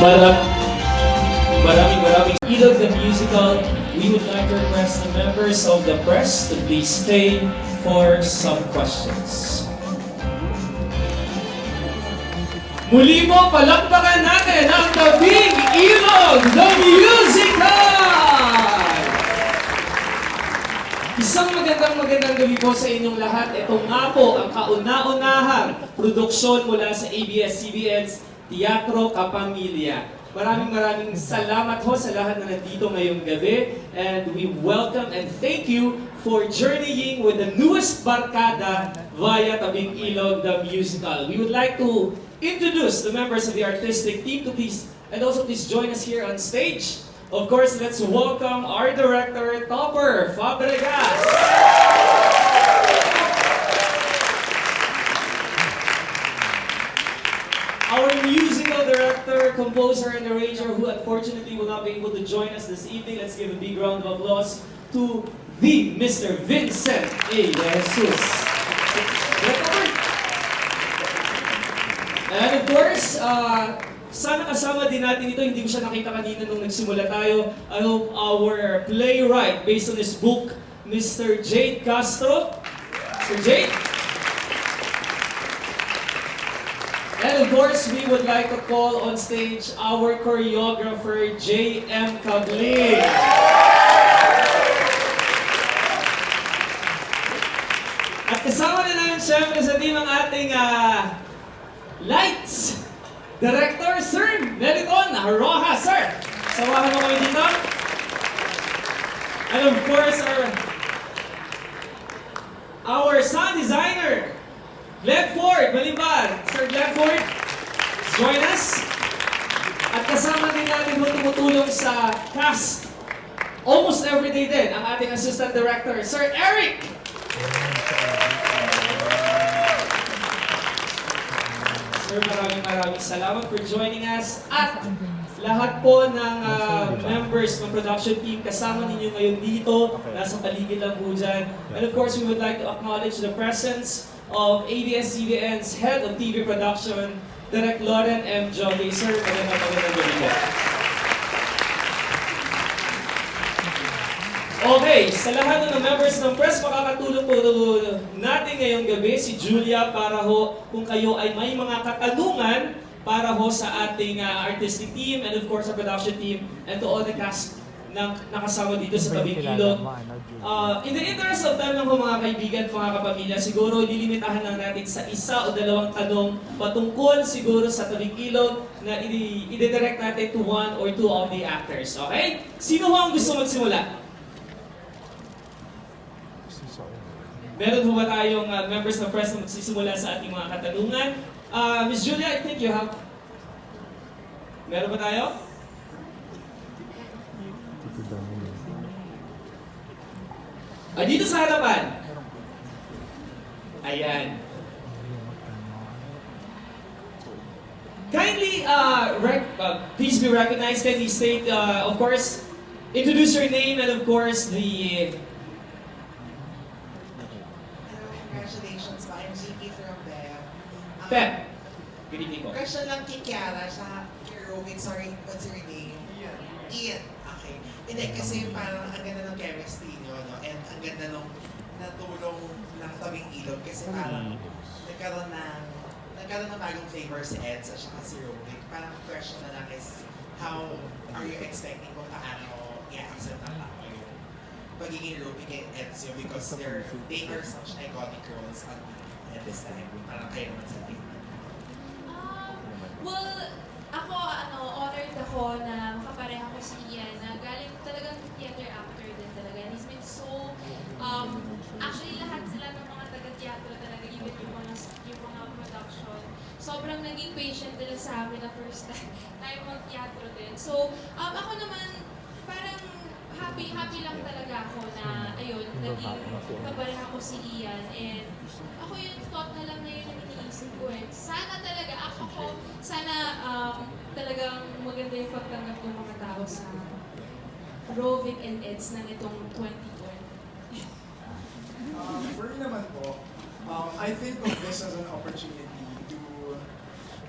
Maraming Ilog the musical. We would like to request the members of the press to please stay for some questions. Muli mo, palakpakan natin ang tabing Ilog the musical! Isang magandang gabi po sa inyong lahat. Ito nga po ang kauna-unahang produksyon mula sa ABS-CBN's Teatro Kapamilya. Maraming salamat ho sa lahat na nandito ngayong gabi. And we welcome and thank you for journeying with the newest barkada via Tabing Ilog the musical. We would like to introduce the members of the artistic team to please, and also please join us here on stage. Of course, let's welcome our director, Topper Fabregas. Our musical director, composer, and arranger who unfortunately will not be able to join us this evening. Let's give a big round of applause to the Mr. Vincent A. De Jesus. And of course, sana kasama din natin ito, hindi ko siya nakita kanina nung nagsimula tayo. I hope our playwright, based on his book, Mr. Jade Castro. Mr. Jade. And of course, we would like to call on stage our choreographer, J.M. Cabling. At kasama na namin siyempre sa team ang ating lights director, Sir Meliton Roja, Sir. Sawahan mo kami dito. And of course, our sound designer, Glenn Ford, Malimbad. Sir Glenn Ford, join us. At kasama din natin tumutulong sa cast almost every day din ang ating assistant director, Sir Eric. Sir, maraming salamat for joining us. At lahat po ng members ng production team, kasama ninyo ngayon dito, nasa paligid lang po dyan. And of course, we would like to acknowledge the presence of ABS-CBN's Head of TV Production, Direct Lauren M. Jogi. Sir, magandang gabi po. Okay, sa lahat ng members ng press, makakatulong po natin ngayong gabi si Julia para ho kung kayo ay may mga katanungan para ho sa ating artistic team and of course sa production team and to all the cast na nakasama dito sa Tabing Ilog. In the interest of time lang po mga kaibigan, mga kapamilya, siguro lilimitahan lang natin sa isa o dalawang tanong patungkol siguro sa Tabing Ilog na i-direct natin to one or two of the actors. Okay? Sino ho ang gusto magsimula? Meron po ba tayong members ng press na magsisimula sa ating mga katanungan? Miss Julia, I think you have... Meron ba tayo? Dito sa harapan. Ayan. Kindly, please be recognized. Kindly state, of course, introduce your name and of course the... Congratulations po. I'm GP from Bea. Pep. Good evening po. Question lang kay Kiara sa Rovic. Sorry, what's your name? Ian. Okay. Hindi, kasi parang ang ganda ng chemistry nyo, no? And ang ganda nung natulong ng Tabing Ilog kasi parang nagkaroon ng bagong flavor si Eds at saka si Rovic. Parang question na lang is, how are you expecting kung paano i-accept ng tao yung pagiging Rovic and Eds yun because they are such iconic roles at this time. Parang kayo naman sa team. Well, ako, honored ako na makapareha ko si Ian na galing talagang theater actor din talaga. And he's been so, actually lahat sila ng mga taga-teatro talaga, even yung mga production. Sobrang naging patient nila sa amin na first time mag-teatro din. So, ako naman, parang happy lang talaga ako na, ayun, naging kapareha ko si Ian. And ako yung thought na lang na yun ang iniisip ko eh. Sana talaga, sana talagang maganda yung pagtanggap ng mga tao sa Rovic and Eds ng itong 2020. For me naman po, I think of this as an opportunity to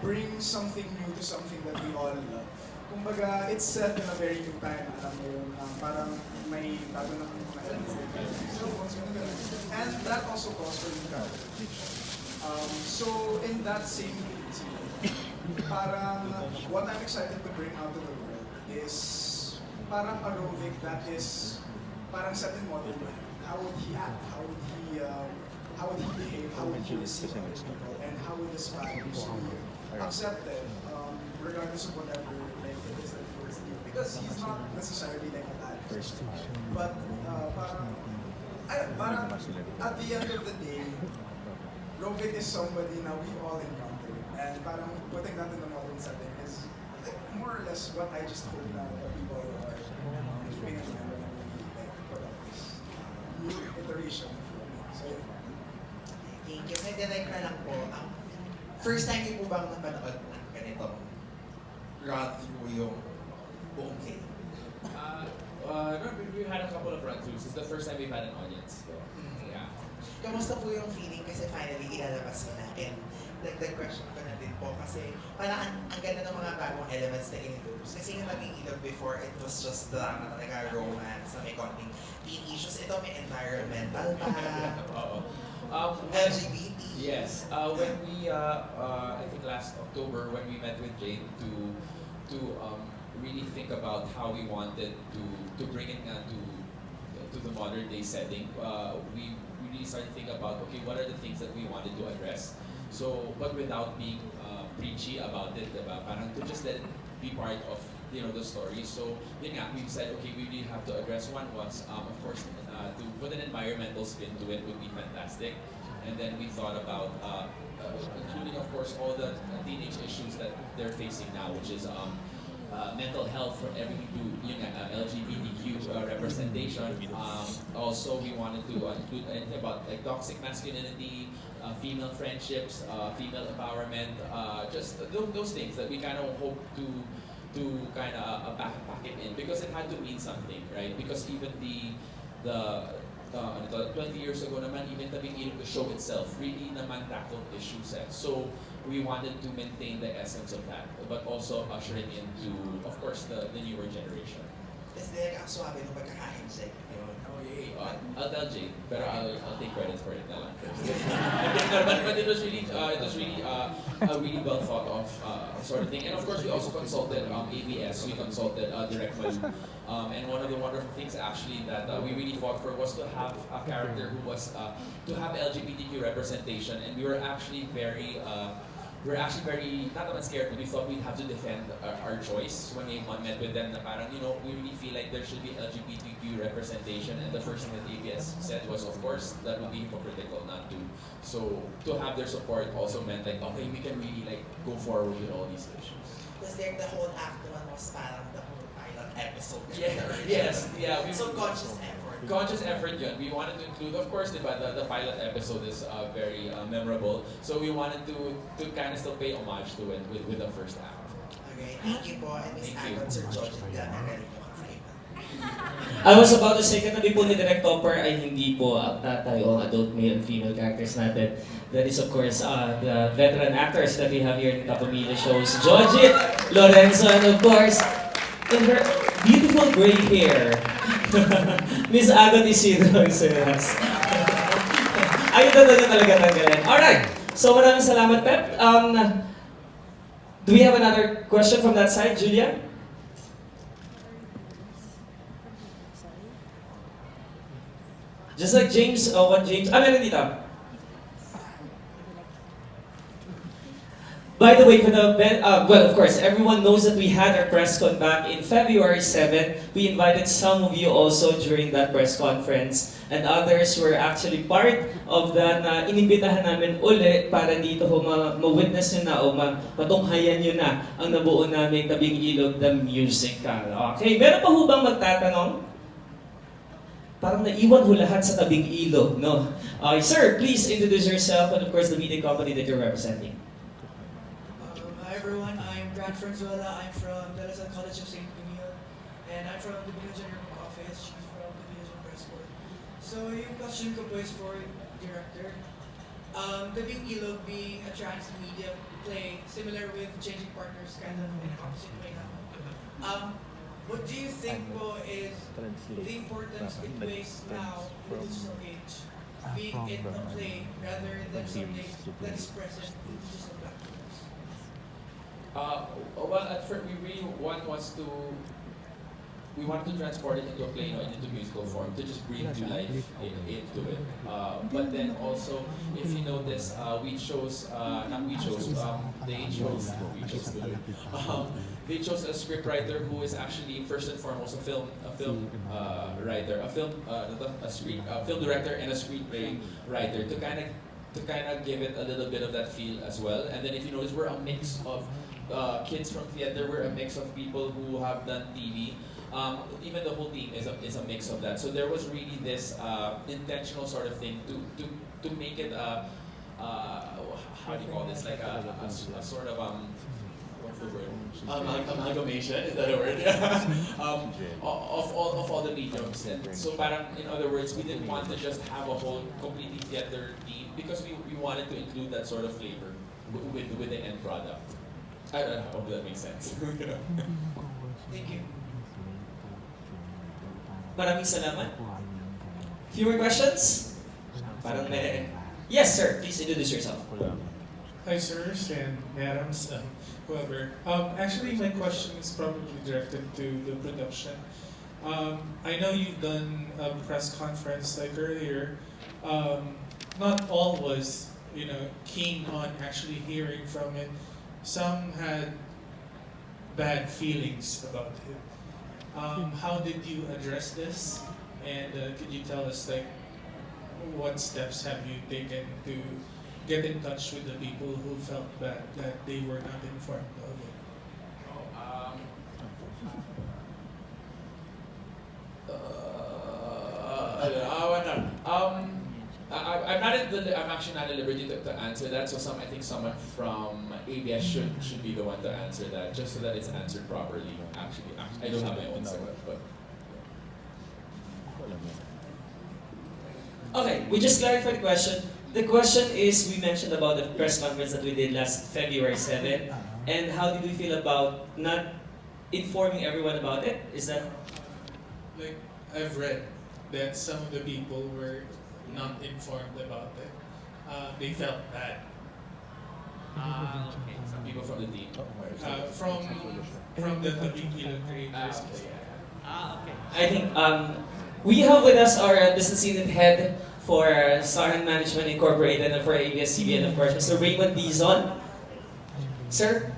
bring something new to something that we all love. Kumbaga, it's set in a very new time, alam mo yun, parang may bago na mga elements like cellphones, ganun. And that also calls for new characters. So in that same vein, parang what I'm excited to bring out to the world is parang a Rovic that is parang set in modern life. How would he act? How would he behave? How would he receive other people? And how would his values be accepted, regardless of whatever like it is that he was doing? Because he's not necessarily like a bad person, but parang at the end of the day, Rovic is somebody na we all encountered, and parang putting that in the modern setting is like, more or less what I just hope na the people are keeping in mind when we like put up this new iteration of Rovic. So yeah. Thank you. May direct na lang po. First time niyo po bang napanood ng ganitong run through yung buong game? No, we've had a couple of run-throughs. It's the first time we've had an audience. So, yeah. Kamusta po yung feeling kasi finally ilalabas na? And the question ko na din po kasi parang ang ganda ng mga bagong elements na in-introduce. Kasi yung naging Ilog before, it was just drama talaga, romance, na may konting teen issues. Ito may environmental pa, LGBT. Yes. When we, I think last October, when we met with Jane to really think about how we wanted to bring it to the modern day setting, we really started to think about, okay, what are the things that we wanted to address? So, but without being preachy about it, diba? Parang to just let it be part of the story. So, yun nga, we said, okay, we really have to address one was, of course, to put an environmental spin to it would be fantastic. And then we thought about, including, of course, all the teenage issues that they're facing now, which is mental health from everything to LGBTQ representation. Also, we wanted to include anything about like toxic masculinity, female friendships, female empowerment, just those things that we kind of hope to kind of pack it in because it had to mean something, right? Because even the 20 years ago naman, even Tabing Ilog, the show itself, really naman tackled issues. So we wanted to maintain the essence of that, but also ushering into, of course, the newer generation. Tapos din ang swabe ng pagkakain sa inyo. I'll tell Jay, but I'll take credit for it na lang first. but it was really a really well thought of sort of thing. And of course, we also consulted ABS, we consulted Direct Malu. And one of the wonderful things actually that we really fought for was to have a character who was, to have LGBTQ representation. And we were actually very, not that scared, but we thought we'd have to defend our choice when we met with them. Na parang, we really feel like there should be LGBTQ representation, and the first thing that ABS said was, of course, that would be hypocritical not to. So to have their support also meant like, okay, we can really like go forward with all these issues. Tapos there, the whole act one was parang the whole pilot episode. Yes, yeah. So conscious effort. Conscious effort yun. We wanted to include, of course, diba, the pilot episode is very memorable. So we wanted to kind of still pay homage to it with the first act. Okay, thank you po. And Miss Agon, Sir George, nagaling nyo I was about to say, katabi po ni Direct Topper ay hindi po tayo ang adult male and female characters natin. That is, of course, the veteran actors that we have here in the Kapamilya shows. Jojit, Lorenzo, and of course, in her beautiful gray hair, Miss Agot Isidro Seras. Ayun na talaga tanggalin. Alright, so maraming salamat, Pep. Do we have another question from that side, Julia? Just like James, what James, meron dito. By the way, for the, well, of course, everyone knows that we had our press con back in February 7. We invited some of you also during that press conference, and others were actually part of that na inimbitahan namin uli para dito ho ma-witness nyo na o matunghayan nyo na ang nabuo namin Tabing Ilog the Musical. Okay, meron pa ho bang magtatanong? Parang naiwan ho lahat sa Tabing Ilog, no? Sir, please introduce yourself and of course the media company that you're representing. Hi everyone, I'm Brad Franzuela. I'm from De La Salle College of St. Benil. And I'm from the Benil General Office. She's from the Benil Press Corps. So yung question ko po is for director. The new Ilog being a transmedia play, similar with Changing Partners, kind of in a opposite way now. What do you think po is the importance it plays now in the digital age, being in a play rather than something that is present in digital platforms? Well, at first, we really want to transport it into a play, into musical form, to just breathe new life into it. But then also, if you notice, they chose they chose a scriptwriter who is actually first and foremost a film writer, a film director and a screenplay writer to kind of give it a little bit of that feel as well. And then if you notice, we're a mix of kids from theater, we're a mix of people who have done TV. Even the whole team is a mix of that. So there was really this intentional sort of thing to make it how do you call this, like a sort of what's the word, amalgamation, is that a word? of all the mediums. And so parang, in other words, we didn't want to just have a whole completely theater team because we wanted to include that sort of flavor with the end product. I don't know, hope that makes sense. Thank you. Maraming salamat. Few more questions? Parang may... Yes, sir. Please introduce yourself. Hi, sirs and madams, whoever. Actually, my question is probably directed to the production. I know you've done a press conference like earlier. Not all was, keen on actually hearing from it. Some had bad feelings about it. How did you address this? And could you tell us, like, what steps have you taken to get in touch with the people who felt that they were not informed of it? I'm actually not at liberty to answer that. So I think someone from ABS should be the one to answer that, just so that it's answered properly. Actually, I don't have my own sagot, but. Okay, we just clarified the question. The question is, we mentioned about the press conference that we did last February 7, and how did we feel about not informing everyone about it? Is that... Like, I've read that some of the people were not informed about it. They felt bad. Okay. Some people from the team. From the Tabigila creators. Okay. I think we have with us our business unit head for Starhan Management Incorporated and for ABS-CBN, of course, Mr. Raymond Dizon. Sir?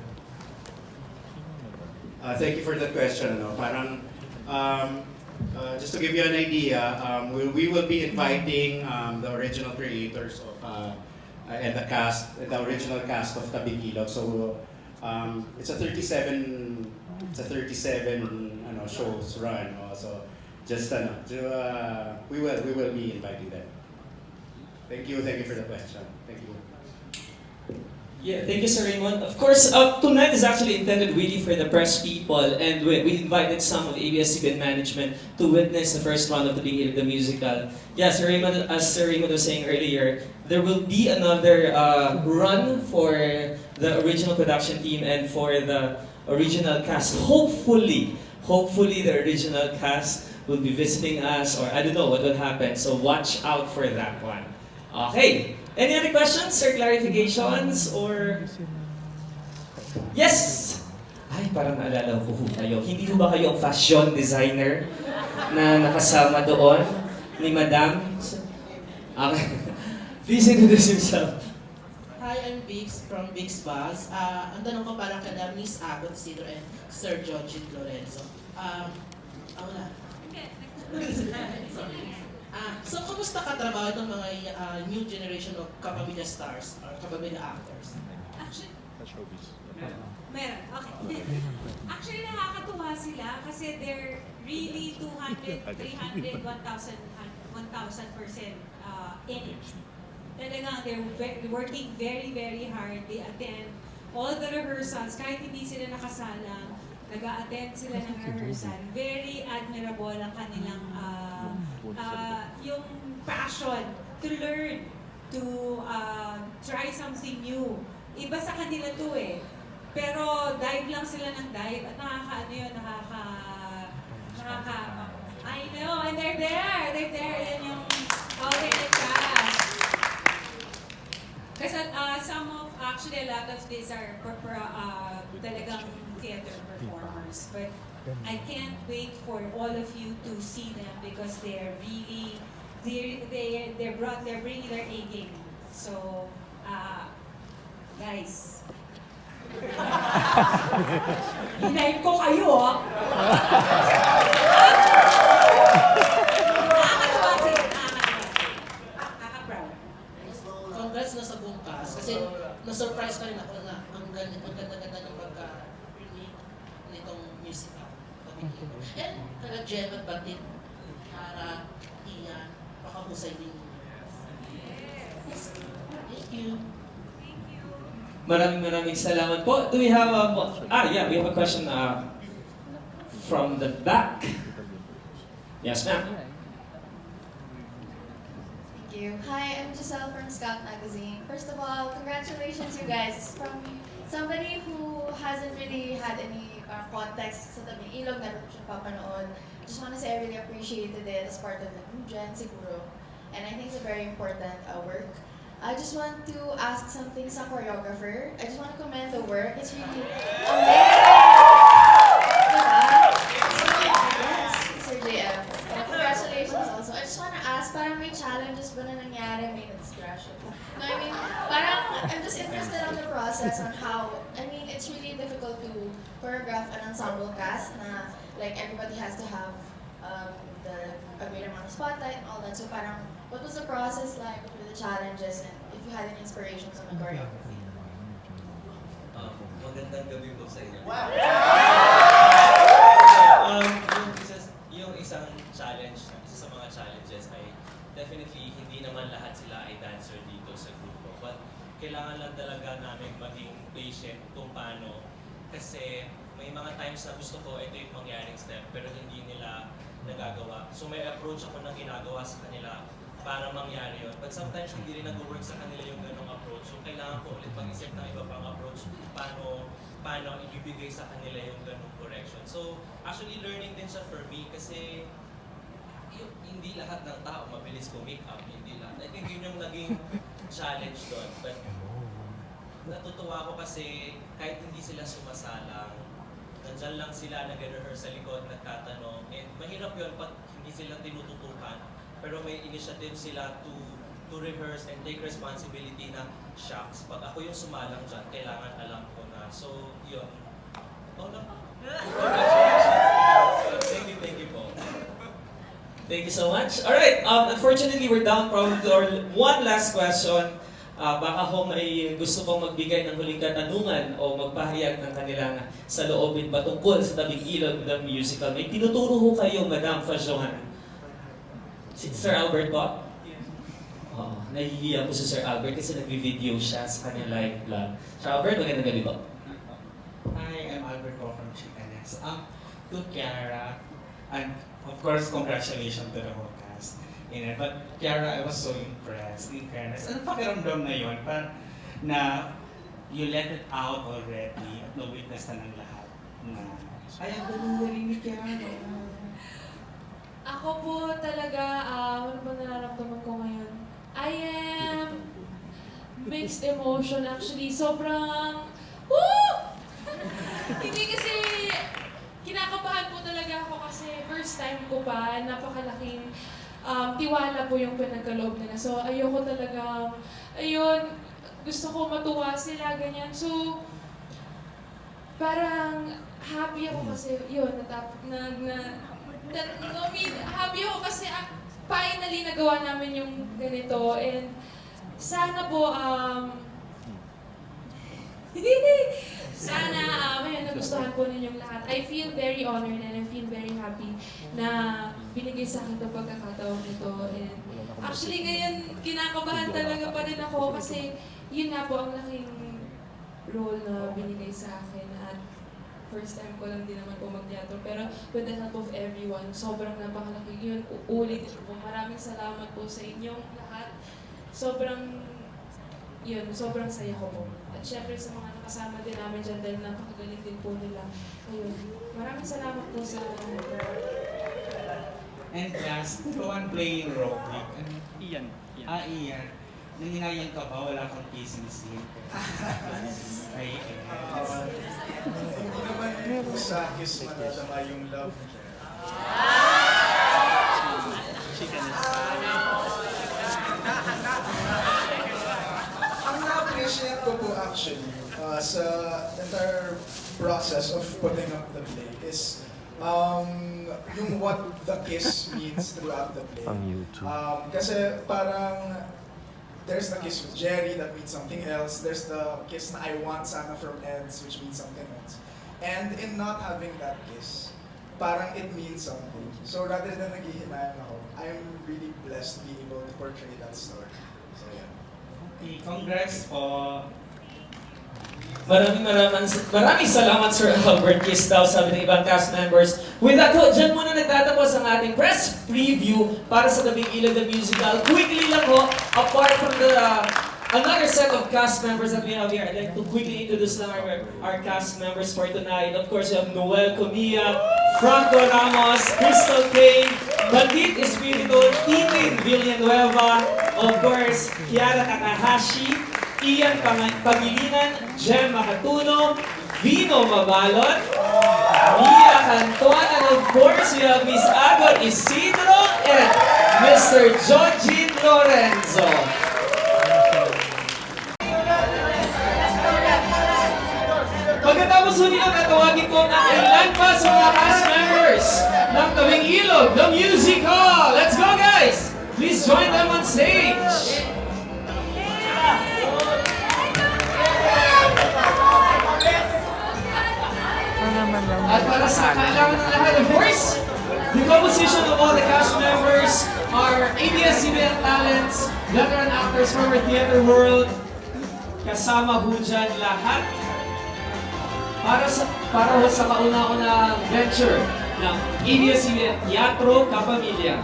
Thank you for that question. Just to give you an idea, we will be inviting the original creators of and the original cast of Tabig Ilog. So it's a 37 shows run. So just we will be inviting them. Thank you for the question. Thank you. Yeah, thank you, Sir Raymond. Of course, tonight is actually intended really for the press people, and we invited some of ABS-CBN management to witness the first round of the Big Ilog, the musical. Yeah, Sir Raymond, as Sir Raymond was saying earlier, there will be another run for the original production team and for the original cast. Hopefully, the original cast will be visiting us, or I don't know what will happen, so watch out for that one. Okay. Any other questions or clarifications or... Yes! Ay, parang naalala ko kayo. Hindi ko ba kayo ang fashion designer na nakasama doon ni Madam? Okay. Please introduce yourself. Hi, I'm Vix from Vix Buzz. Ang tanong ko parang kada Miss Agot Isidro and Sir Georgine Lorenzo. Ako na. So, kumusta katrabaho itong mga new generation of kapamilya stars or kapamilya actors? Actually, meron. Okay. Actually, nakakatuwa sila kasi they're really 200, 300, 1,000% in it. Talagang they're working very, very hard. They attend all the rehearsals. Kahit hindi sila nakasalang, nag-a-attend sila ng rehearsal. Very admirable ang kanilang yung passion to learn, to try something new. Iba sa kanila to eh. Pero dive lang sila ng dive at nakakaano yun, I know, and they're there. Yan yung okay and fast. Kasi actually a lot of these are talagang theater performers. But I can't wait for all of you to see them because they're really, they're bringing their A game. So, guys. Hinayin ko kayo, ah. Nakakatawa sila, nakaka-proud. Congrats na sa buong cast. Kasi na-surprise pa rin ako na ang ganda-ganda ng pagka-unique nitong musical. And Jem at Batit, Hara, Ian, pakahusay din. Thank you. Maraming salamat po. Do we have we have a question from the back. Yes, ma'am. Thank you. Hi, I'm Giselle from Scout Magazine. First of all, congratulations you guys. From somebody who hasn't really had any context sa tabing Ilog na rin siya papanood. Just want to say I really appreciated it as part of the new gen siguro. And I think it's a very important work. I just want to ask something sa choreographer. I just want to commend the work. It's really amazing. Yes, Sir JM. Congratulations also. I just want to ask, parang may challenges ba na nangyari? May nag-distraction? No, I mean, parang I'm just interested on the process on how, I mean, it's really difficult to choreograph an ensemble cast na like everybody has to have a great amount of spotlight and all that. So parang, what was the process like? What were the challenges? And if you had any inspirations on the choreography? Magandang gabi po sa inyo. Wow! Yung isang challenge, isa sa mga challenges ay definitely hindi naman lahat sila ay dancer dito sa grupo. But kailangan lang talaga namin maging patient kung paano. Kasi may mga times na gusto ko ito yung mangyaring step pero hindi nila nagagawa. So may approach ako na ginagawa sa kanila para mangyari yun. But sometimes hindi rin nag-work sa kanila yung ganong approach. So kailangan ko ulit mag-isip ng iba pang approach paano ibibigay sa kanila yung ganong correction. So actually learning din siya for me kasi hindi lahat ng tao mabilis make up. Hindi lahat. I think yun yung naging challenge doon. But natutuwa ko kasi kahit hindi sila sumasalang, nandyan lang sila nag-rehearse sa likod, nagtatanong. And mahirap yun pag hindi sila tinututukan. Pero may initiative sila to rehearse and take responsibility na, shucks, pag ako yung sumalang dyan, kailangan alam ko na. So, yun. Oh, no. Congratulations. Thank you po. Thank you so much. Alright, unfortunately, we're down probably to our one last question. Baka ho may gusto pong magbigay ng huling katanungan o magpahayag ng kanilang saloobin patungkol sa Tabing Ilog ng musical. May tinuturo ho kayo, Madam Fajohan. Si Sir Albert po? Oh, nahihiya po si Sir Albert kasi nag-video siya sa kanyang live vlog. Sir Albert, magandang gabi po. Hi, I'm Albert po from Chicanes. To Kiara, and of course, congratulations to the whole cast. But Kiara, I was so impressed, in fairness. Ano pakiramdam na yun? Na you let it out already at na-witness na ng lahat na ay, ang galing ni Kiara. Ako po talaga, ano ba nararamdaman ko ngayon? I am mixed emotion actually. Sobrang, woo! Hindi kasi, kinakabahan po talaga ako kasi first time ko pa, napakalaking tiwala po yung pinagkaloob nila. So ayoko talaga, ayun, gusto ko matuwa sila, ganyan. So, parang happy ako kasi, yun, happy ako kasi finally nagawa namin yung ganito and sana po sana may nagustuhan po ninyong lahat. I feel very honored and I feel very happy na binigay sa akin itong pagkakataon nito. And actually ngayon kinakabahan talaga pa rin ako kasi yun nga po ang laking role na binigay sa akin at first time ko lang din naman po mag-teatro. Pero with the help of everyone, sobrang napakalaki yun. Uulitin po. Maraming salamat po sa inyong lahat. sobrang saya ko po. At syempre sa mga nakasama din namin dyan dahil napakagaling din po nila. Ayun, maraming salamat po sa And last, go on playing Robic. Ian. Ian. Nanginayang ka ba? Wala kang kiss ni Sin. Ay, Hindi naman sa kiss madadama yung love niya. Ang na-appreciate ko po actually sa entire process of putting up the play is yung what the kiss means throughout the play. Kasi parang there's the kiss with Jerry that means something else. There's the kiss na I want sana from Eds which means something else. And in not having that kiss, parang it means something. So rather than naghihinayang ako, I'm really blessed being able to portray that story. So yeah. Okay, congrats po. Maraming salamat Sir Albert Kiss daw, sabi ng ibang cast members. With that, dyan muna nagtatapos ang ating press preview para sa Tabing Ilog the Musical. Quickly lang ho, apart from the another set of cast members that we have here, I'd like to quickly introduce lang our cast members for tonight. Of course, we have Noel Comilla, Franco Ramos, Crystal Kane, Bandit Espiritu, Titin Villanueva, of course, Kiara Takahashi, Ian Pangilinan, Jem Makatuno, Vino Mabalon, Mia Canton, and of course, we have Miss Agon Isidro and Mr. Jojin Lorenzo. Pagkatapos ho nila, tatawagin ko ang ilan pa sa mga cast members ng Tabing Ilog, the musical. Let's go, guys! Please join them on stage. At para sa kailangan ng lahat, of course, the composition of all the cast members are ABS-CBN talents, veteran actors from our theater world, kasama ho dyan lahat para ho sa kauna-unang venture ng ABS-CBN Teatro Kapamilya.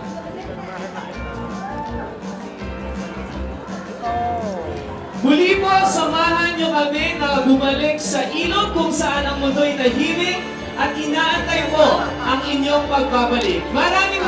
Muli po, samahan nyo kami na bumalik sa ilog kung saan ang mundo'y tahimik at inaantay po ang inyong pagbabalik. Maraming